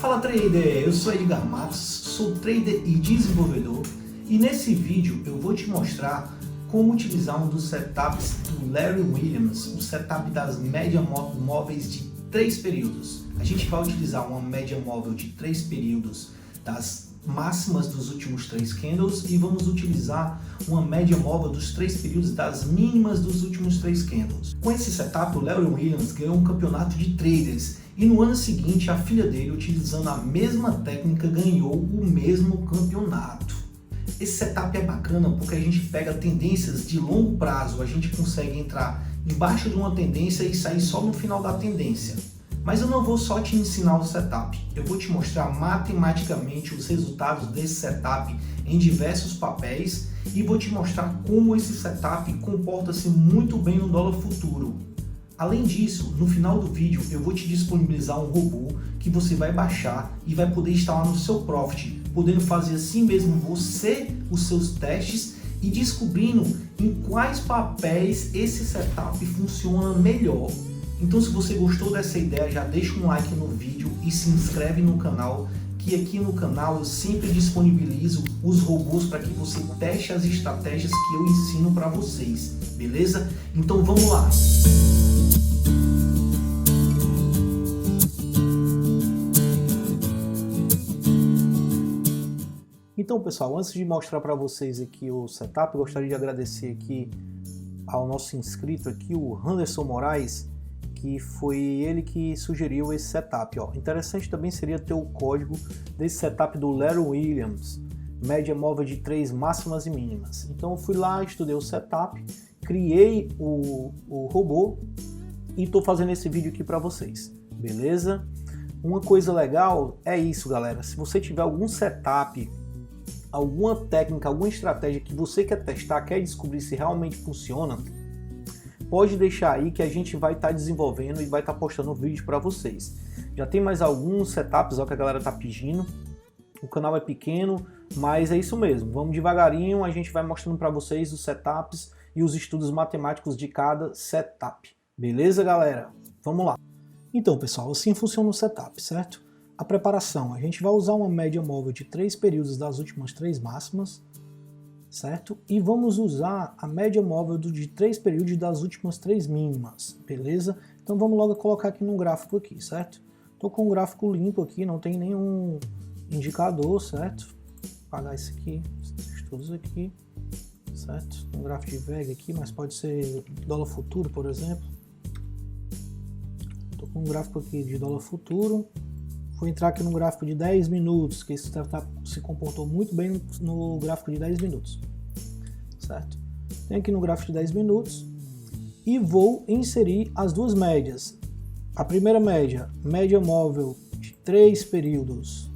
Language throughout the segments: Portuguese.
Fala trader, eu sou Edgar Matos, sou trader e desenvolvedor e nesse vídeo eu vou te mostrar como utilizar um dos setups do Larry Williams, o setup das médias móveis de 3 períodos. A gente vai utilizar uma média móvel de 3 períodos das máximas dos últimos 3 candles e vamos utilizar uma média móvel dos 3 períodos das mínimas dos últimos 3 candles. Com esse setup, o Larry Williams ganhou um campeonato de traders e no ano seguinte a filha dele, utilizando a mesma técnica, ganhou o mesmo campeonato. Esse setup é bacana porque a gente pega tendências de longo prazo, a gente consegue entrar embaixo de uma tendência e sair só no final da tendência. Mas eu não vou só te ensinar o setup, eu vou te mostrar matematicamente os resultados desse setup em diversos papéis e vou te mostrar como esse setup comporta-se muito bem no dólar futuro. Além disso, no final do vídeo eu vou te disponibilizar um robô que você vai baixar e vai poder instalar no seu Profit, podendo fazer assim mesmo você os seus testes e descobrindo em quais papéis esse setup funciona melhor. Então, se você gostou dessa ideia, já deixa um like no vídeo e se inscreve no canal, que aqui no canal eu sempre disponibilizo os robôs para que você teste as estratégias que eu ensino para vocês, beleza? Então vamos lá! Então, pessoal, antes de mostrar para vocês aqui o setup, eu gostaria de agradecer aqui ao nosso inscrito aqui, o Anderson Moraes, que foi ele que sugeriu esse setup. Ó. Interessante também seria ter o código desse setup do Larry Williams, média móvel de 3 máximas e mínimas. Então eu fui lá, estudei o setup, criei o robô e estou fazendo esse vídeo aqui para vocês, beleza? Uma coisa legal é isso, galera, se você tiver algum setup, alguma técnica, alguma estratégia que você quer testar, quer descobrir se realmente funciona, pode deixar aí que a gente vai estar desenvolvendo e vai estar postando vídeo para vocês. Já tem mais alguns setups ó, que a galera está pedindo. O canal é pequeno, mas é isso mesmo. Vamos devagarinho, a gente vai mostrando para vocês os setups e os estudos matemáticos de cada setup. Beleza, galera? Vamos lá. Então, pessoal, assim funciona o setup, certo? A preparação, a gente vai usar uma média móvel de 3 períodos das últimas 3 máximas, certo? E vamos usar a média móvel de 3 períodos das últimas 3 mínimas, beleza? Então vamos logo colocar aqui no gráfico aqui, certo? Estou com um gráfico limpo aqui, não tem nenhum indicador, certo? Vou apagar esse aqui, esses estudos aqui, certo? Um gráfico de VEG aqui, mas pode ser dólar futuro, por exemplo. Estou com um gráfico aqui de dólar futuro. Vou entrar aqui no gráfico de 10 minutos, que esse setup se comportou muito bem no gráfico de 10 minutos, certo? Tenho aqui no gráfico de 10 minutos e vou inserir as duas médias. A primeira média, média móvel de 3 períodos.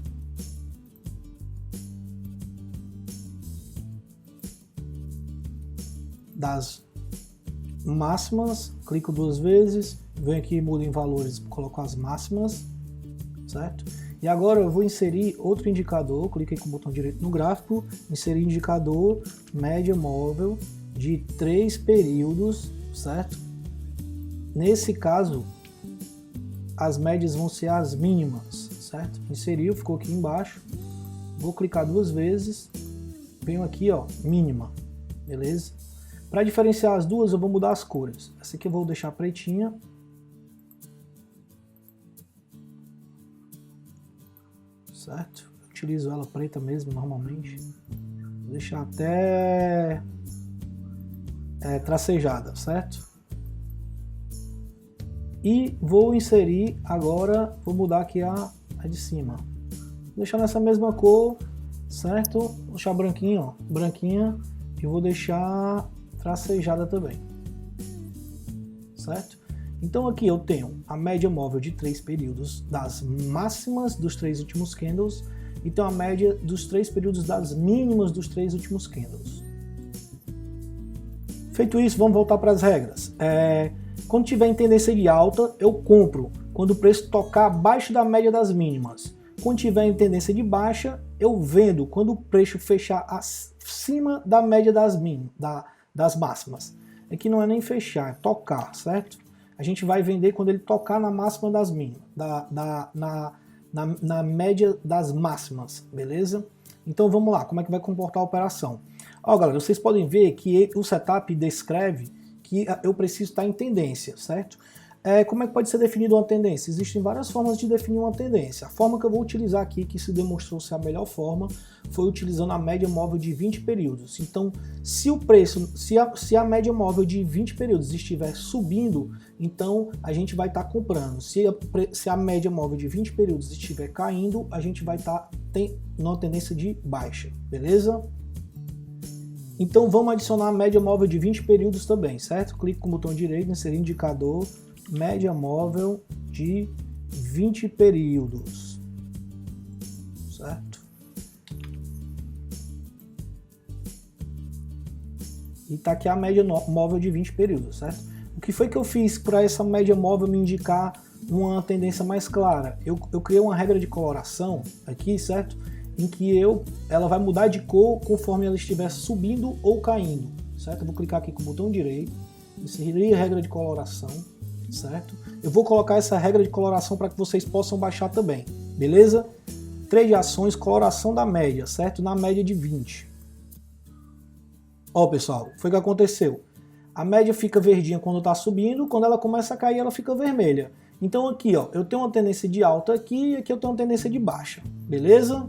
Das máximas, clico 2 vezes, venho aqui, mudo em valores, coloco as máximas. Certo? E agora eu vou inserir outro indicador, cliquei com o botão direito no gráfico, inserir indicador média móvel de 3 períodos, certo? Nesse caso, as médias vão ser as mínimas, certo? Inseriu, ficou aqui embaixo, vou clicar 2 vezes, venho aqui, ó, mínima, beleza? Para diferenciar as duas, eu vou mudar as cores. Essa aqui eu vou deixar pretinha. Certo? Eu utilizo ela preta mesmo, normalmente. Vou deixar até tracejada, certo? E vou inserir agora, vou mudar aqui a de cima. Vou deixar nessa mesma cor, certo? Vou deixar branquinho, ó, branquinha, e vou deixar tracejada também, certo? Então aqui eu tenho a média móvel de 3 períodos das máximas dos 3 últimos candles e tenho a média dos 3 períodos das mínimas dos 3 últimos candles. Feito isso, vamos voltar para as regras. Quando tiver em tendência de alta, eu compro quando o preço tocar abaixo da média das mínimas. Quando tiver em tendência de baixa, eu vendo quando o preço fechar acima da média das máximas. Aqui não é nem fechar, é tocar, certo? A gente vai vender quando ele tocar na máxima das mínimas, na média das máximas, beleza? Então vamos lá, como é que vai comportar a operação? Ó, galera, vocês podem ver que o setup descreve que eu preciso estar em tendência, certo? Como é que pode ser definida uma tendência? Existem várias formas de definir uma tendência. A forma que eu vou utilizar aqui, que se demonstrou ser a melhor forma, foi utilizando a média móvel de 20 períodos. Então, se o preço, se a média móvel de 20 períodos estiver subindo, então a gente vai estar comprando. Se a média móvel de 20 períodos estiver caindo, a gente vai estar numa tendência de baixa, beleza? Então vamos adicionar a média móvel de 20 períodos também, certo? Clique com o botão direito, inserir indicador, média móvel de 20 períodos, certo? E tá aqui a média móvel de 20 períodos, certo? O que foi que eu fiz para essa média móvel me indicar uma tendência mais clara? Eu criei uma regra de coloração aqui, certo? Em que ela vai mudar de cor conforme ela estiver subindo ou caindo, certo? Eu vou clicar aqui com o botão direito, inserir regra de coloração, certo? Eu vou colocar essa regra de coloração para que vocês possam baixar também, beleza? Trade ações, coloração da média, certo? Na média de 20. Ó, pessoal, foi o que aconteceu. A média fica verdinha quando está subindo, quando ela começa a cair, ela fica vermelha. Então aqui, ó, eu tenho uma tendência de alta aqui e aqui eu tenho uma tendência de baixa, beleza?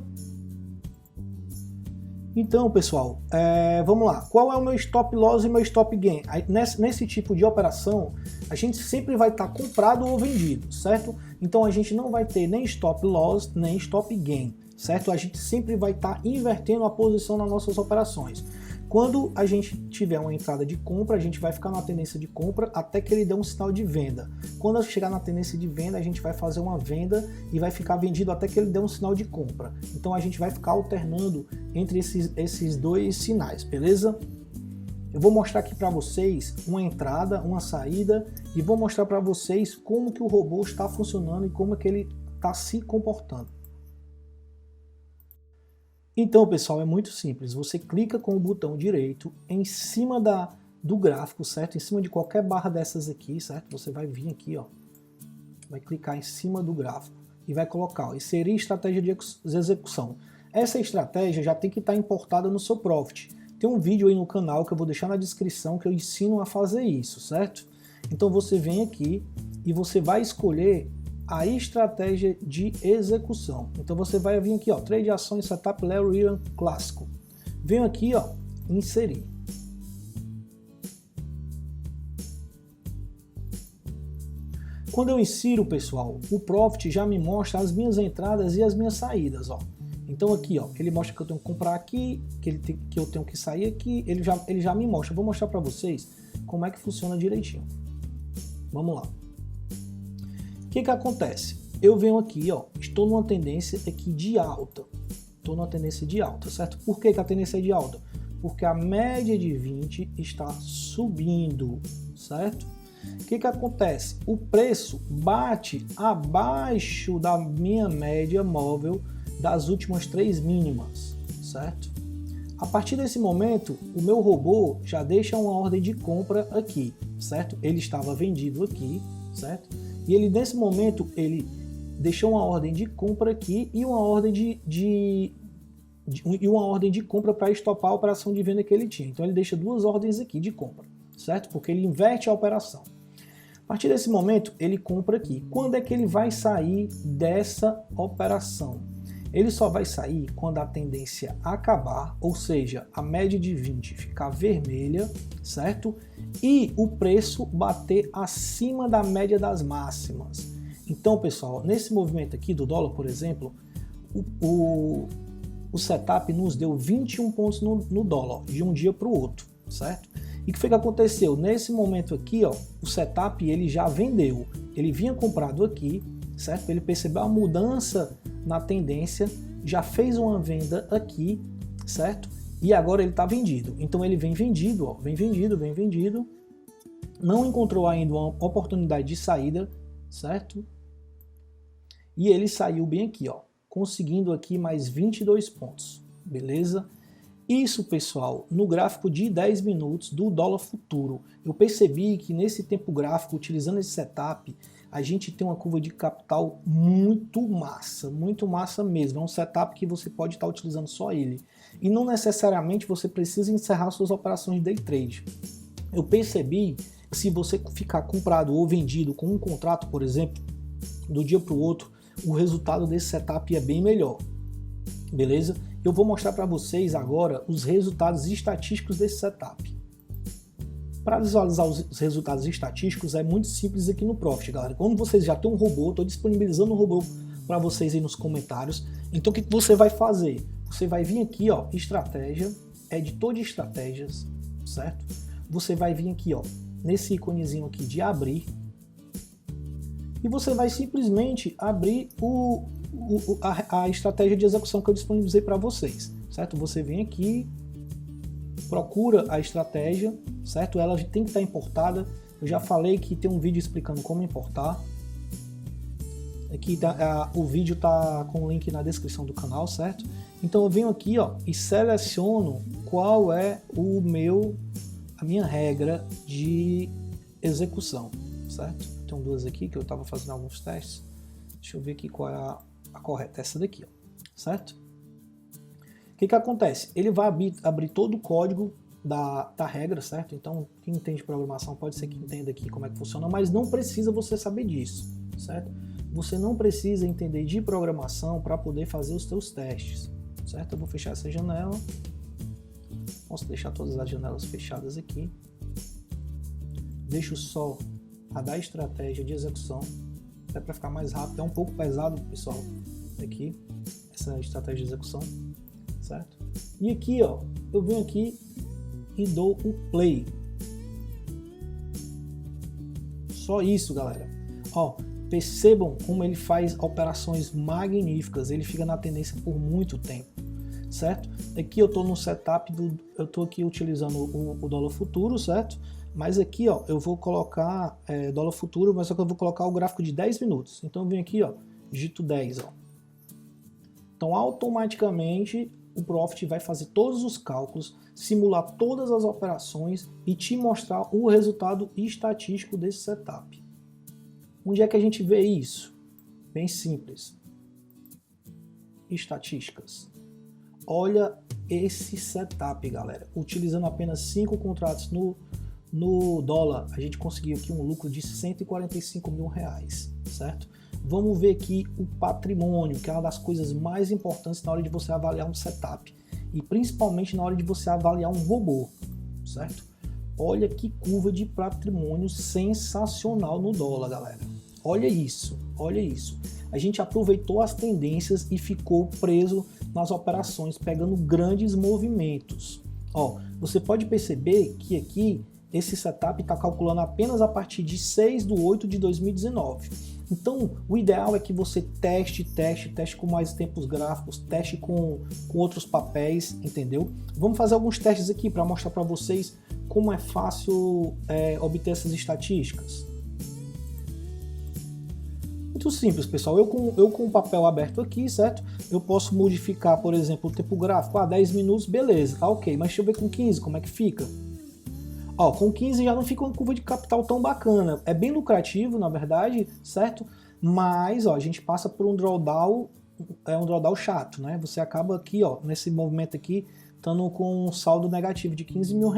Então, pessoal, vamos lá. Qual é o meu stop loss e meu stop gain? Nesse tipo de operação, a gente sempre vai estar comprado ou vendido, certo? Então a gente não vai ter nem stop loss, nem stop gain, certo? A gente sempre vai estar invertendo a posição nas nossas operações. Quando a gente tiver uma entrada de compra, a gente vai ficar na tendência de compra até que ele dê um sinal de venda. Quando chegar na tendência de venda, a gente vai fazer uma venda e vai ficar vendido até que ele dê um sinal de compra. Então a gente vai ficar alternando entre esses dois sinais, beleza? Eu vou mostrar aqui para vocês uma entrada, uma saída e vou mostrar para vocês como que o robô está funcionando e como que ele está se comportando. Então, pessoal, é muito simples. Você clica com o botão direito em cima do gráfico, certo? Em cima de qualquer barra dessas aqui, certo? Você vai vir aqui, ó, vai clicar em cima do gráfico e vai colocar, ó, inserir estratégia de execução. Essa estratégia já tem que estar importada no seu Profit. Tem um vídeo aí no canal que eu vou deixar na descrição que eu ensino a fazer isso, certo? Então você vem aqui e você vai escolher a estratégia de execução. Então você vai vir aqui, ó, trade ações setup Larry Williams clássico. Venho aqui, ó, inserir. Quando eu insiro, pessoal, o Profit já me mostra as minhas entradas e as minhas saídas, ó. Então aqui, ó, ele mostra que eu tenho que comprar aqui, que eu tenho que sair aqui, ele já me mostra. Eu vou mostrar para vocês como é que funciona direitinho. Vamos lá. O que acontece? Eu venho aqui, ó, estou numa tendência aqui de alta. Estou numa tendência de alta, certo? Por que a tendência é de alta? Porque a média de 20 está subindo, certo? O que acontece? O preço bate abaixo da minha média móvel das últimas 3 mínimas, certo? A partir desse momento, o meu robô já deixa uma ordem de compra aqui, certo? Ele estava vendido aqui, certo? E ele, nesse momento, ele deixou uma ordem de compra aqui e uma ordem de compra para estopar a operação de venda que ele tinha. Então ele deixa 2 ordens aqui de compra, certo? Porque ele inverte a operação. A partir desse momento, ele compra aqui. Quando é que ele vai sair dessa operação? Ele só vai sair quando a tendência acabar, ou seja, a média de 20 ficar vermelha, certo? E o preço bater acima da média das máximas. Então, pessoal, nesse movimento aqui do dólar, por exemplo, o setup nos deu 21 pontos no dólar, de um dia para o outro, certo? E o que foi que aconteceu? Nesse momento aqui, ó, o setup ele já vendeu. Ele vinha comprado aqui, certo? Ele percebeu a mudança na tendência, já fez uma venda aqui, certo? E agora ele está vendido. Então ele vem vendido, ó, vem vendido. Não encontrou ainda uma oportunidade de saída, certo? E ele saiu bem aqui, ó, conseguindo aqui mais 22 pontos, beleza? Isso, pessoal, no gráfico de 10 minutos do dólar futuro. Eu percebi que nesse tempo gráfico, utilizando esse setup, a gente tem uma curva de capital muito massa mesmo. É um setup que você pode estar utilizando só ele. E não necessariamente você precisa encerrar suas operações de day trade. Eu percebi que se você ficar comprado ou vendido com um contrato, por exemplo, do dia para o outro, o resultado desse setup é bem melhor. Beleza? Eu vou mostrar para vocês agora os resultados estatísticos desse setup. Para visualizar os resultados estatísticos é muito simples aqui no Profit, galera. Quando vocês já têm um robô, estou disponibilizando um robô para vocês aí nos comentários. Então o que você vai fazer? Você vai vir aqui, ó, estratégia, editor de estratégias, certo? Você vai vir aqui, ó, nesse íconezinho aqui de abrir. E você vai simplesmente abrir a estratégia de execução que eu disponibilizei para vocês, certo? Você vem aqui, procura a estratégia, certo? Ela tem que estar importada. Eu já falei que tem um vídeo explicando como importar. Aqui o vídeo tá com o link na descrição do canal, certo? Então eu venho aqui, ó, e seleciono qual é a minha regra de execução, certo? Tem duas aqui que eu estava fazendo alguns testes. Deixa eu ver aqui qual é a correta, essa daqui, ó, certo? O que acontece? Ele vai abrir todo o código da regra, certo? Então, quem entende programação pode ser que entenda aqui como é que funciona, mas não precisa você saber disso, certo? Você não precisa entender de programação para poder fazer os seus testes, certo? Eu vou fechar essa janela. Posso deixar todas as janelas fechadas aqui. Deixo só a da estratégia de execução, até para ficar mais rápido. É um pouco pesado, pessoal, aqui, essa estratégia de execução, certo? E aqui, ó, eu venho aqui e dou o play. Só isso, galera. Ó, percebam como ele faz operações magníficas, ele fica na tendência por muito tempo, certo? Aqui eu estou no setup eu estou aqui utilizando o dólar futuro, certo? Mas aqui, ó, eu vou colocar dólar futuro, mas só que eu vou colocar o gráfico de 10 minutos. Então eu venho aqui, ó, digito 10, ó. Então automaticamente o Profit vai fazer todos os cálculos, simular todas as operações e te mostrar o resultado estatístico desse setup. Onde é que a gente vê isso? Bem simples. Estatísticas. Olha esse setup, galera. Utilizando apenas 5 contratos no dólar, a gente conseguiu aqui um lucro de R$145 mil, certo? Vamos ver aqui o patrimônio, que é uma das coisas mais importantes na hora de você avaliar um setup. E principalmente na hora de você avaliar um robô, certo? Olha que curva de patrimônio sensacional no dólar, galera. Olha isso, olha isso. A gente aproveitou as tendências e ficou preso nas operações, pegando grandes movimentos. Ó, você pode perceber que aqui esse setup está calculando apenas a partir de 6/8/2019. Então, o ideal é que você teste com mais tempos gráficos, teste com outros papéis, entendeu? Vamos fazer alguns testes aqui para mostrar para vocês como é fácil obter essas estatísticas. Muito simples, pessoal. Eu com o papel aberto aqui, certo? Eu posso modificar, por exemplo, o tempo gráfico. 10 minutos, beleza, tá ok. Mas deixa eu ver com 15, como é que fica? Ó, com 15 já não fica uma curva de capital tão bacana. É bem lucrativo, na verdade, certo? Mas, ó, a gente passa por um drawdown, um drawdown chato, né? Você acaba aqui, ó, nesse movimento aqui, estando com um saldo negativo de R$15 mil.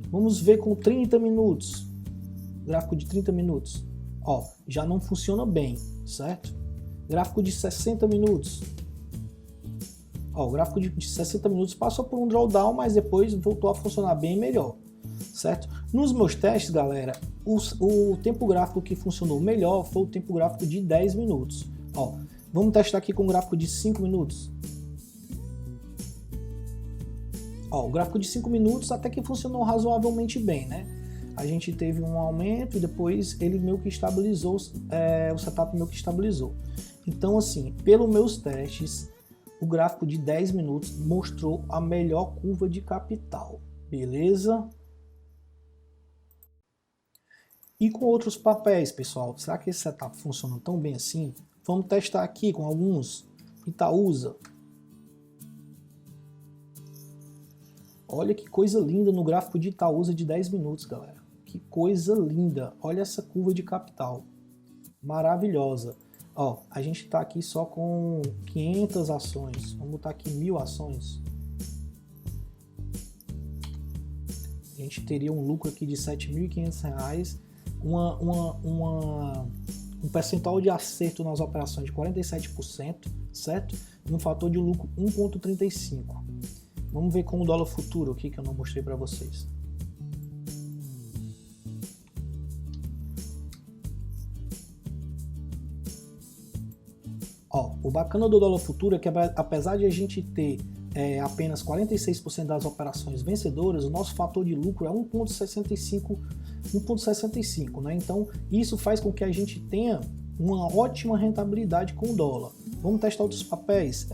Vamos ver com 30 minutos. Gráfico de 30 minutos. Ó, já não funciona bem, certo? Gráfico de 60 minutos. Ó, o gráfico de 60 minutos passou por um drawdown, mas depois voltou a funcionar bem melhor, certo? Nos meus testes, galera, o tempo gráfico que funcionou melhor foi o tempo gráfico de 10 minutos. Ó, vamos testar aqui com o gráfico de 5 minutos. Ó, o gráfico de 5 minutos até que funcionou razoavelmente bem, né? A gente teve um aumento e depois ele meio que estabilizou, o setup meio que estabilizou. Então, assim, pelos meus testes, o gráfico de 10 minutos mostrou a melhor curva de capital, beleza? E com outros papéis, pessoal, será que esse setup funciona tão bem assim? Vamos testar aqui com alguns. Itaúsa. Olha que coisa linda no gráfico de Itaúsa de 10 minutos, galera. Que coisa linda. Olha essa curva de capital. maravilhosa. Ó, a gente está aqui só com 500 ações. Vamos botar aqui 1000 ações. A gente teria um lucro aqui de R$ 7.500, um percentual de acerto nas operações de 47%, certo? E um fator de lucro 1,35. Vamos ver com o dólar futuro aqui que eu não mostrei para vocês. Ó, o bacana do dólar futuro é que apesar de a gente ter apenas 46% das operações vencedoras, o nosso fator de lucro é 1,65, né? Então isso faz com que a gente tenha uma ótima rentabilidade com o dólar. Vamos testar outros papéis.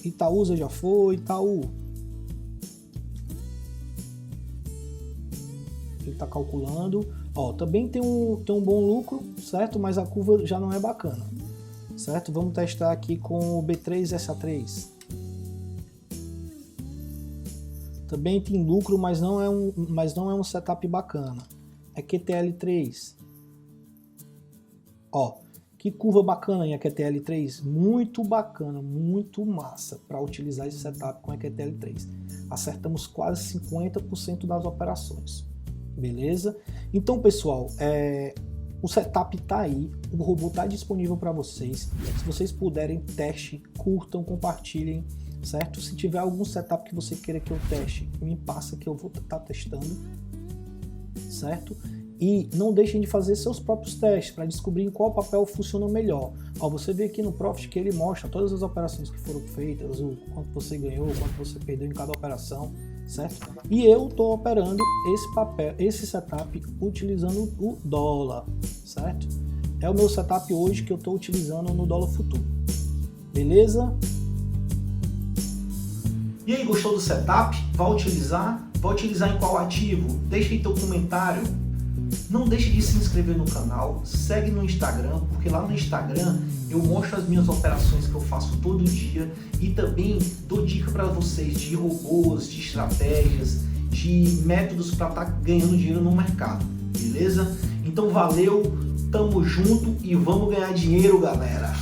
Itaúsa já foi, Itaú. Ele está calculando. Ó, também tem um bom lucro, certo? Mas a curva já não é bacana, certo? Vamos testar aqui com o B3SA3. Também tem lucro, mas não é um setup bacana. É QTL3. Ó, que curva bacana em QTL3. Muito bacana, muito massa para utilizar esse setup com a QTL3. Acertamos quase 50% das operações. Beleza? Então, pessoal, o setup tá aí, o robô tá disponível para vocês. Se vocês puderem, teste, curtam, compartilhem, certo? Se tiver algum setup que você queira que eu teste, me passa que eu vou estar testando, certo? E não deixem de fazer seus próprios testes para descobrir em qual papel funciona melhor. Ó, você vê aqui no Profit que ele mostra todas as operações que foram feitas, o quanto você ganhou, o quanto você perdeu em cada operação, certo? E eu estou operando esse setup utilizando o dólar, certo? É o meu setup hoje que eu estou utilizando no dólar futuro. Beleza? E aí, gostou do setup? Vai utilizar? Vai utilizar em qual ativo? Deixa aí teu comentário. Não deixe de se inscrever no canal, segue no Instagram, porque lá no Instagram eu mostro as minhas operações que eu faço todo dia e também dou dica para vocês de robôs, de estratégias, de métodos para estar ganhando dinheiro no mercado, beleza? Então valeu, tamo junto e vamos ganhar dinheiro, galera!